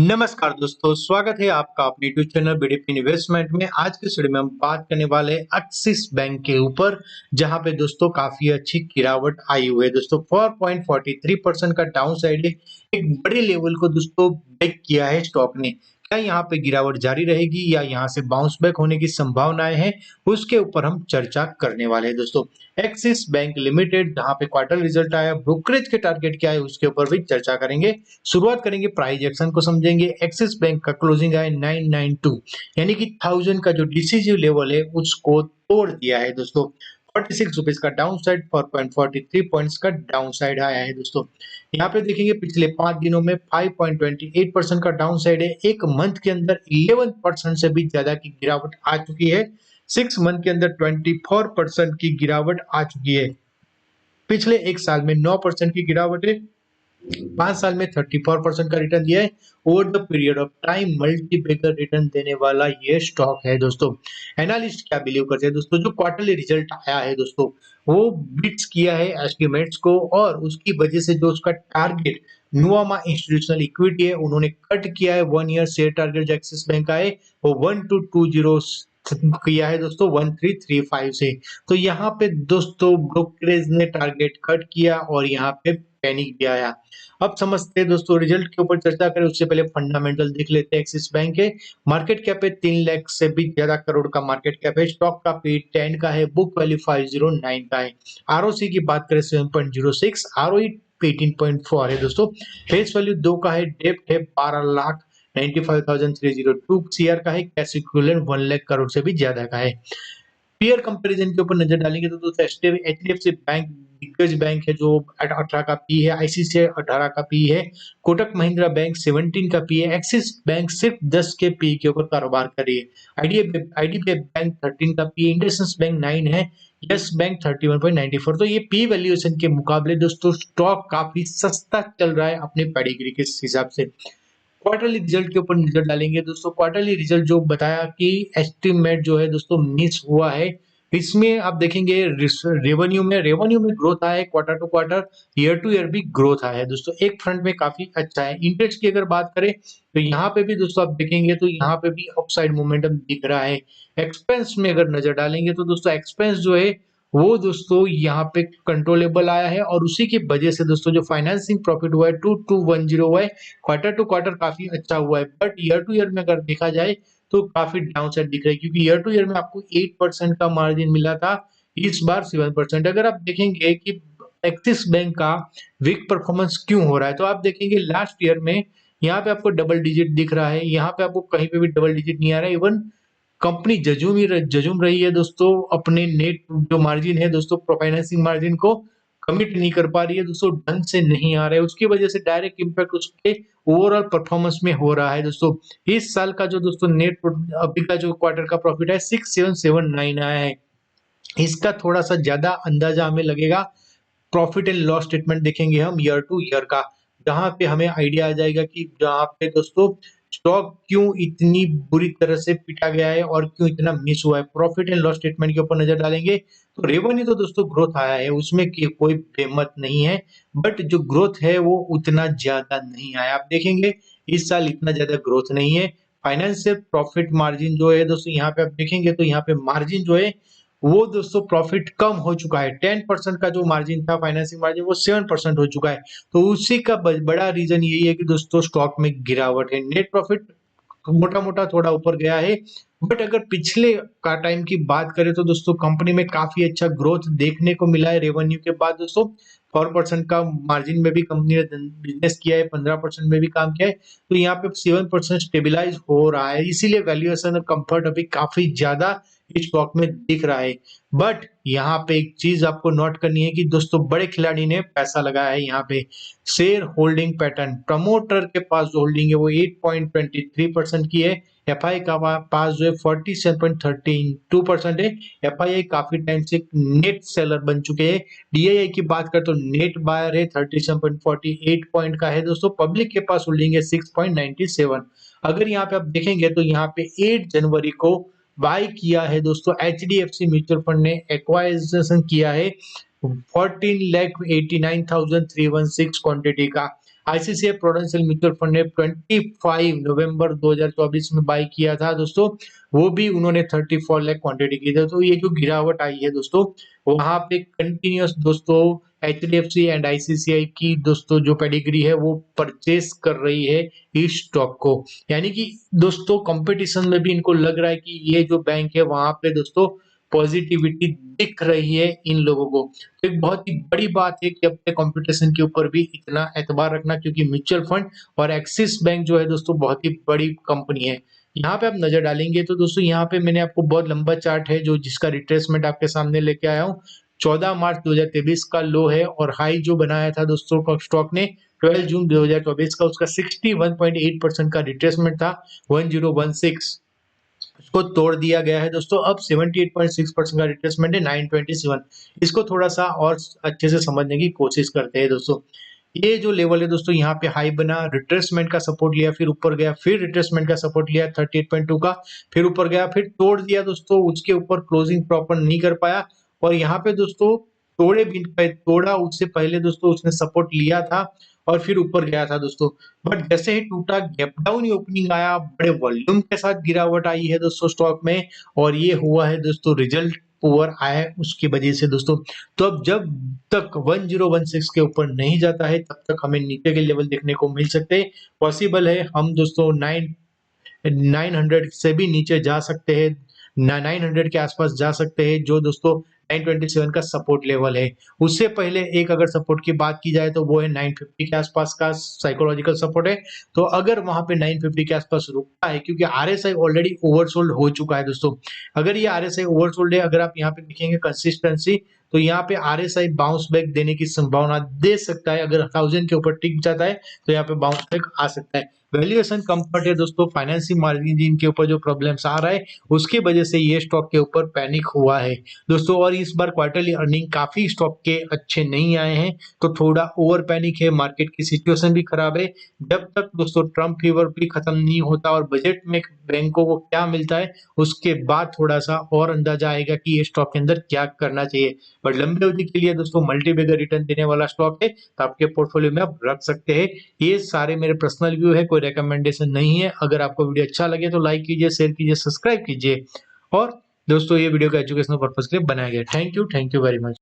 नमस्कार दोस्तों, स्वागत है आपका अपने यूट्यूब चैनल बीडीपी इन्वेस्टमेंट में। आज के वीडियो में हम बात करने वाले हैं एक्सिस बैंक के ऊपर, जहां पे दोस्तों काफी अच्छी गिरावट आई हुई है। दोस्तों 4.43% का डाउन साइड है, एक बड़े लेवल को दोस्तों ब्रेक किया है स्टॉक ने। क्या यहाँ पे गिरावट जारी रहेगी या यहाँ से बाउंस बैक होने की संभावनाएं हैं, उसके ऊपर हम चर्चा करने वाले हैं। दोस्तों एक्सिस बैंक लिमिटेड जहाँ पे क्वार्टर रिजल्ट आया, ब्रोकरेज के टारगेट क्या है उसके ऊपर भी चर्चा करेंगे। शुरुआत करेंगे प्राइस एक्शन को समझेंगे। एक्सिस बैंक का क्लोजिंग है 992, यानी कि 1000 का जो डिसिसिव लेवल है उसको तोड़ दिया है दोस्तों। 46 रुपीज का डाउन साइड, 4.43 पॉइंट्स का डाउन साइड आया है दोस्तों। यहाँ पे देखेंगे पिछले 5 दिनों में 5.28% का डाउन साइड है। एक मंथ के अंदर 11% से भी ज्यादा की गिरावट आ चुकी है। 6 मंथ के अंदर 24% की गिरावट आ चुकी है। पिछले एक साल में 9% की गिरावट है। 5 साल में 34% का रिटर्न दिया है। Over the period of time multibagger return देने वाला ये स्टॉक है दोस्तों। एनालिस्ट क्या बिलीव करते हैं दोस्तों, जो क्वार्टरली रिजल्ट आया है दोस्तों वो बीट्स किया है एस्टिमेट्स को, और उसकी वजह से जो उसका टारगेट नुवामा इंस्टीट्यूशनल इक्विटी है उन्होंने कट किया है। 1 ईयर शेयर टारगेट जो एक्सिस बैंक का है वो 1220 किया है दोस्तों 1335 से। तो यहाँ पे दोस्तों ब्रोकरेज ने टारगेट कट किया और यहाँ पे पैनिक भी आया। अब समझते हैं दोस्तों, रिजल्ट के ऊपर चर्चा करें उससे पहले फंडामेंटल देख लेते हैं। एक्सिस बैंक के मार्केट कैप है 3 लाख से भी ज्यादा करोड़ का मार्केट कैप है। स्टॉक का पे 10 का है, बुक वैल्यू 509 का है। आरओसी की बात करें 7.06, आरओई 18.4 है दोस्तों। फेस वैल्यू 2 का है, डेप्ट है 12,95,302 शेयर का है। कैश इक्विवेलेंट 1 लाख करोड़ से भी ज्यादा का है। पीयर कंपैरिजन के ऊपर नजर डालेंगे तो दोस्तों एचडीएफसी बैंक दिग्गज बैंक है जो 18 का पी है, आईसीआईसीआई 18 का पी है, कोटक महिंद्रा बैंक 17 का पी है, एक्सिस बैंक सिर्फ 10 के पी के ऊपर कारोबार कर रही है। आईडीबीआई बैंक 13 का पी है, इंडसइंड बैंक 9 है, यस बैंक 31.94। तो ये पी वैल्यूएशन के मुकाबले दोस्तों स्टॉक काफी सस्ता चल रहा है अपने पेडिग्री के हिसाब से। क्वार्टरली रिजल्ट के ऊपर नजर डालेंगे दोस्तों। क्वार्टरली रिजल्ट जो बताया कि एस्टिमेट जो है दोस्तों मिस हुआ है। इसमें आप देखेंगे रेवेन्यू में ग्रोथ आया है, quarter to quarter, year to year भी ग्रोथ आया है दोस्तों। एक फ्रंट में काफी अच्छा है। इंडेक्स की अगर बात करें तो यहाँ पे भी दोस्तों आप देखेंगे तो यहाँ पे भी अपसाइड मोमेंटम दिख रहा है। एक्सपेंस में अगर नजर डालेंगे तो दोस्तों एक्सपेंस जो है वो दोस्तों यहाँ पे कंट्रोलेबल आया है, और उसी की वजह से दोस्तों जो फाइनेंसिंग प्रॉफिट हुआ है 2210 हुआ है। क्वार्टर टू क्वार्टर काफी अच्छा हुआ है, बट ईयर टू ईयर में अगर देखा जाए तो काफी डाउन साइड दिख रहा है, क्योंकि ईयर टू ईयर में आपको 8% का मार्जिन मिला था, इस बार 7%। अगर आप देखेंगे कि एक्सिस बैंक का वीक परफॉर्मेंस क्यों हो रहा है, तो आप देखेंगे लास्ट ईयर में यहाँ पे आपको डबल डिजिट दिख रहा है, यहाँ पे आपको कहीं पे भी डबल डिजिट नहीं आ रहा है। इवन कंपनी जजूम रही है दोस्तों, अपने नेट जो मार्जिन है दोस्तों फाइनेंसिंग मार्जिन को कमिट नहीं कर पा रही है दोस्तों, ढंग से नहीं आ रहा है। उसकी वजह से डायरेक्ट इम्पैक्ट उसके ओवरऑल परफॉर्मेंस में हो रहा है दोस्तों। इस साल का जो दोस्तों अभी का जो क्वार्टर का प्रॉफिट है 6779 आया है। इसका थोड़ा सा ज्यादा अंदाजा हमें लगेगा प्रॉफिट एंड लॉस स्टेटमेंट देखेंगे हम ईयर टू ईयर का, जहां पे हमें आइडिया आ जाएगा कि जहां पे दोस्तों स्टॉक क्यों इतनी बुरी तरह से पिटा गया है और क्यों इतना मिस हुआ है। प्रॉफिट एंड लॉस स्टेटमेंट के ऊपर नजर डालेंगे तो रेवेन्यू तो दोस्तों ग्रोथ आया है, उसमें कोई बेमत नहीं है, बट जो ग्रोथ है वो उतना ज्यादा नहीं आया। आप देखेंगे इस साल इतना ज्यादा ग्रोथ नहीं है। फाइनेंशियल प्रॉफिट मार्जिन जो है दोस्तों यहाँ पे आप देखेंगे तो यहाँ पे मार्जिन जो है वो दोस्तों प्रॉफिट कम हो चुका है। 10% का जो मार्जिन था फाइनेंसिंग मार्जिन वो 7% हो चुका है। तो उसी का बड़ा रीजन यही है कि दोस्तों स्टॉक में गिरावट है। नेट प्रॉफिट मोटा मोटा थोड़ा ऊपर गया है, बट अगर पिछले का टाइम की बात करें तो दोस्तों कंपनी में काफी अच्छा ग्रोथ देखने को मिला है। रेवेन्यू के बाद दोस्तों 4% का मार्जिन में भी कंपनी ने बिजनेस किया है, 15% में भी काम किया है, तो यहाँ पे 7% स्टेबिलाईज हो रहा है। इसीलिए वैल्यूएशन और कंफर्ट अभी काफी ज्यादा इस स्टॉक में दिख रहा है। बट यहाँ पे एक चीज आपको नोट करनी है कि दोस्तों बड़े खिलाड़ी ने पैसा लगाया है। यहाँ पे शेयर होल्डिंग पैटर्न, प्रमोटर के पास जो होल्डिंग है वो 8.23% की है। एफआई का पास जो है 47.32% है। एफआईआई काफी टाइम से नेट सेलर बन चुके हैं। डीआईआई की बात करें तो नेट बायर है, 37.48 पॉइंट का है दोस्तों। पब्लिक के पास होल्डिंग है 6.97। अगर यहाँ पे आप देखेंगे तो यहाँ पे 8 जनवरी को बाय किया है दोस्तों, एचडीएफसी म्यूचुअल फंड ने एक्वाइजेशन किया है 14,89,316 क्वांटिटी का। आईसीआईसीआई प्रूडेंशियल म्यूचुअल फंड ने 25 नवंबर 2024 में बाय किया था दोस्तों, वो भी उन्होंने 34 लाख क्वांटिटी की थी। तो ये जो गिरावट आई है दोस्तों, वहाँ पे कंटिन्यूअस दोस्तों एचडीएफसी एंड आईसीआईसीआई की दोस्तों जो पेडिग्री है वो परचेस कर रही है इस स्टॉक को। यानी कि दोस्तों कंपटीशन में भी इनको लग रहा है कि ये जो बैंक है वहां पे दोस्तों पॉजिटिविटी दिख रही है इन लोगों को। तो एक बहुत ही बड़ी बात है कि अपने कंपटीशन के ऊपर भी इतना एतबार रखना, क्योंकि म्यूचुअल फंड और एक्सिस बैंक जो है दोस्तों बहुत ही बड़ी कंपनी है। यहाँ पे आप नजर डालेंगे तो दोस्तों यहाँ पे मैंने आपको बहुत लंबा चार्ट है जो जिसका रिट्रेसमेंट आपके सामने लेके आया हूँ। 14 मार्च 2023 का लो है और हाई जो बनाया था दोस्तों स्टॉक ने 12 जून 2024 का, उसका 61.8% का रिट्रेसमेंट था 1016, उसको तोड़ दिया गया है दोस्तों। अब 78.6% का रिट्रेसमेंट है 927। इसको थोड़ा सा और अच्छे से समझने की कोशिश करते हैं दोस्तों। ये जो लेवल है दोस्तों यहाँ पे हाई बना, रिट्रेसमेंट का सपोर्ट लिया, फिर ऊपर गया, फिर रिट्रेसमेंट का सपोर्ट लिया 38.2 का, फिर ऊपर गया, फिर तोड़ दिया दोस्तों, उसके ऊपर क्लोजिंग प्रॉपर नहीं कर पाया। और यहाँ पे दोस्तों तोड़े भी तोड़ा, उससे पहले दोस्तों उसने सपोर्ट लिया था और फिर ऊपर गया था दोस्तों। बट जैसे ही टूटा, गैप डाउन ओपनिंग आया, बड़े वॉल्यूम के साथ गिरावट आई है दोस्तों स्टॉक में, और ये हुआ है दोस्तों रिजल्ट पुअर आया है उसकी वजह से दोस्तों। तो अब जब तक 1016 के ऊपर नहीं जाता है तब तक हमें नीचे के लेवल देखने को मिल सकते हैं। पॉसिबल है हम दोस्तों 900 से भी नीचे जा सकते हैं, 900 के आसपास जा सकते हैं, जो दोस्तों 927 का सपोर्ट लेवल है। उससे पहले एक अगर सपोर्ट की बात की जाए तो वो है 950 के आसपास का साइकोलॉजिकल सपोर्ट है। तो अगर वहां पे 950 के आसपास रुकता है, क्योंकि आरएसआई ऑलरेडी ओवरसोल्ड हो चुका है दोस्तों, अगर ये आरएसआई ओवरसोल्ड है, अगर आप यहाँ पे देखेंगे कंसिस्टेंसी, तो यहाँ पे आरएसआई बाउंस बैक देने की संभावना दे सकता है। अगर 1000 के ऊपर टिक जाता है तो यहाँ पे बाउंस बैक आ सकता है। वैल्यूएशन कंफर्ट है दोस्तों, फाइनेंसिंग मार्जिन के ऊपर जो प्रॉब्लम्स आ रहा है उसकी वजह से ये स्टॉक के ऊपर पैनिक हुआ है दोस्तों। और इस बार क्वार्टरली अर्निंग काफी स्टॉक के अच्छे नहीं आए हैं, तो थोड़ा ओवर पैनिक है, मार्केट की सिचुएशन भी खराब है। जब तक दोस्तों ट्रम्प फीवर भी खत्म नहीं होता और बजट में बैंकों को क्या मिलता है, उसके बाद थोड़ा सा और अंदाजा आएगा कि ये स्टॉक के अंदर क्या करना चाहिए। बट लंबी अवधि के लिए दोस्तों मल्टीबैगर रिटर्न देने वाला स्टॉक है, तो आपके पोर्टफोलियो में आप रख सकते हैं। ये सारे मेरे पर्सनल व्यू है, कोई रिकमेंडेशन नहीं है। अगर आपको वीडियो अच्छा लगे तो लाइक कीजिए, शेयर कीजिए, सब्सक्राइब कीजिए। और दोस्तों ये वीडियो का एजुकेशनल पर्पज के लिए बनाया गया। Thank you very much.